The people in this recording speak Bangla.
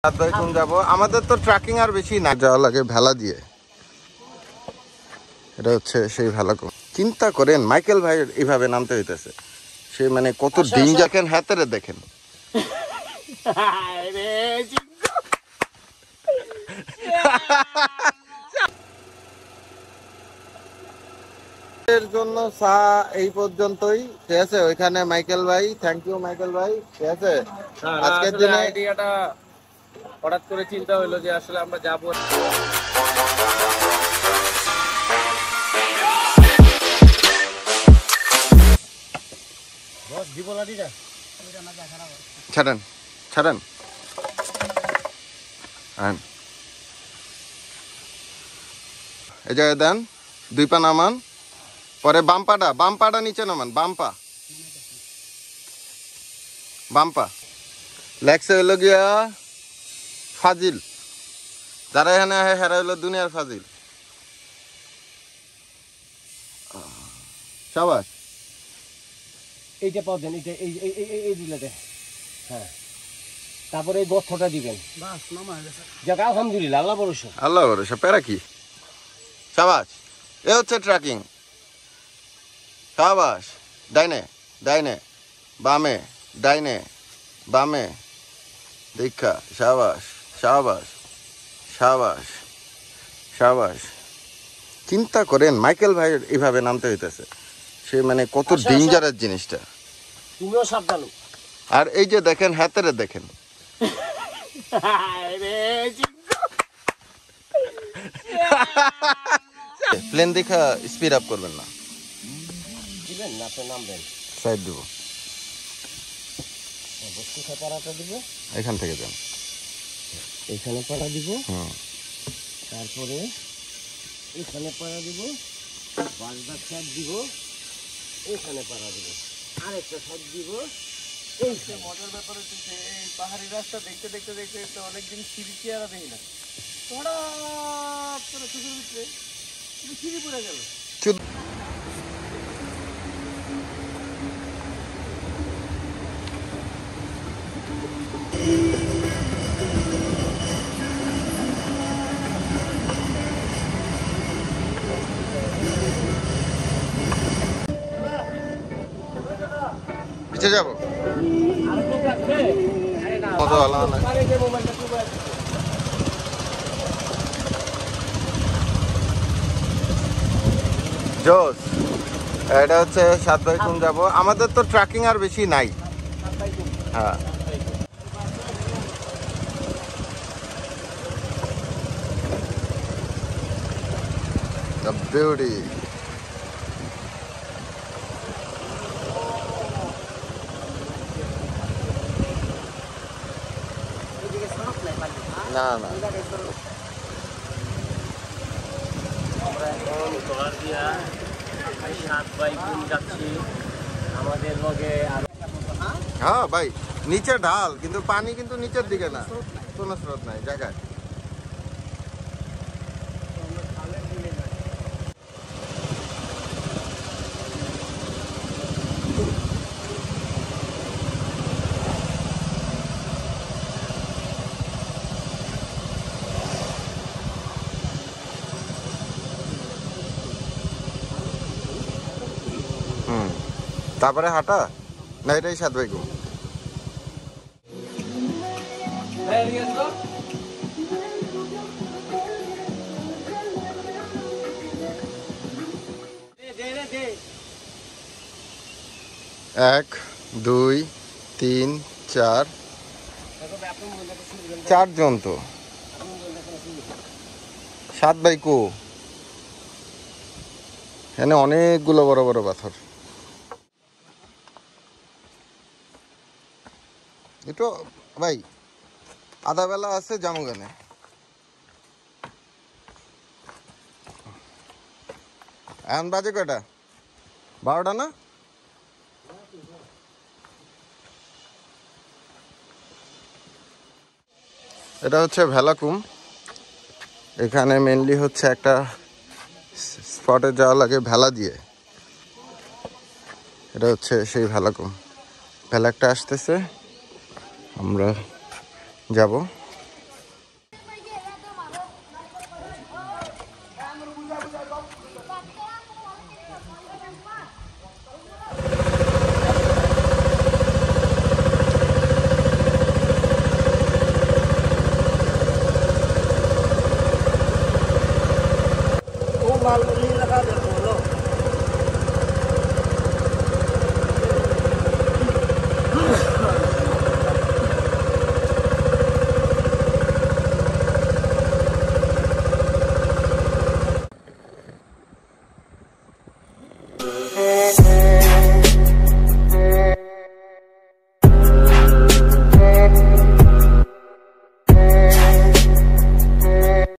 কোন যাবো আমাদের তো ট্রাকিং আর বেশি না যাওয়া লাগে ভেলা দিয়ে। এটা হচ্ছে সেই ভেলা কোন। চিন্তা করেন মাইকেল ভাই এইভাবে নামতে হইতেছে, সে মানে কত দিন যাকেন হাতেরে দেখেন। এর জন্য চা এই পর্যন্তই, ঠিক আছে। ওইখানে মাইকেল ভাই, থ্যাংক ইউ মাইকেল ভাই, ঠিক আছে। আজকের দিনে আইডিয়াটা হঠাৎ করে চিন্তা হলো যে আসলে আমরা যাবো। ছাড়েন ছাড়েন এই জায়গায় দেন, দুই পা নামান, পরে বাম্পাটা নিচে নামান, বাম্পা লেগসে হইল গিয়া ফাজিল, যারা এখানে হেরা হইলো দুনিয়ার ফাজিল। সাবাস, এইটা পাবেন, এইটা এই দিলাতে, হ্যাঁ। তারপরে এই গর্তটা দিবেন, বাস নামা গেছে। যাক আলহামদুলিল্লাহ, আল্লাহ ভরসা, প্যারা কি। সাবাস, এ হচ্ছে ট্র্যাকিং। সাবাস, ডাইনে ডাইনে বামে, ডাইনে বামে দীক্ষা। সাবাস সাবাস সাবাস সাবাস। চিন্তা করেন মাইকেল ভাই এইভাবে নামতে হইতেছে, সে মানে কত ডেঞ্জারাস জিনিসটা। তুমিও সাবধান। আর এই যে দেখেন হাতেরে দেখেন, প্লেন দেখা স্পিড আপ করবেন না, দিবেন না তো নামবেন, সাইড দেবো। পাড়াটা দিব, এখান থেকে যান, এখানে পাড়া দিব, তারপরে এখানে পাড়া দিব, বাসদার সাইড দিব, এখানে পাড়া দিব, আরেকটা সাইড দিব। এই মজার ব্যাপার হচ্ছে এই পাহাড়ি রাস্তা দেখতে দেখতে দেখতে দেখতে অনেকদিন সিঁড়ি চেয়ারা দেখি না, হঠাৎ করে চোখের ভিতরে সিঁড়ি পড়ে গেল। পিছিয়ে যাবো, জোস। এটা হচ্ছে 7 বাই কোন যাবো, আমাদের তো ট্রাকিং আর বেশি নাই। হ্যাঁ, the beauty. না না, আমরা এখন তোলার দিয়া 7 বাই কোন যাচ্ছি, আমাদের লগে আর হ্যাঁ ভাই নিচে ঢাল, কিন্তু পানি কিন্তু নিচের দিকে না, কোনো স্রোত নাই জায়গায়। তারপরে হাঁটা না, এটাই 7 বাই কোন। এক, দুই, তিন, চার, 4 জন তো। 7 বাই কো, এখানে অনেকগুলো বড় বড় পাথর। একটু ভাই আধা বেলা আছে জামুগানে। এখন বাজে কয়টা? 12টা না? এটা হচ্ছে ভেলাকুম। এখানে মেনলি হচ্ছে একটা স্পটে যাওয়া লাগে ভেলা দিয়ে। এটা হচ্ছে সেই ভেলাকুম। ভেলা একটা আসতেছে, আমরা যাব।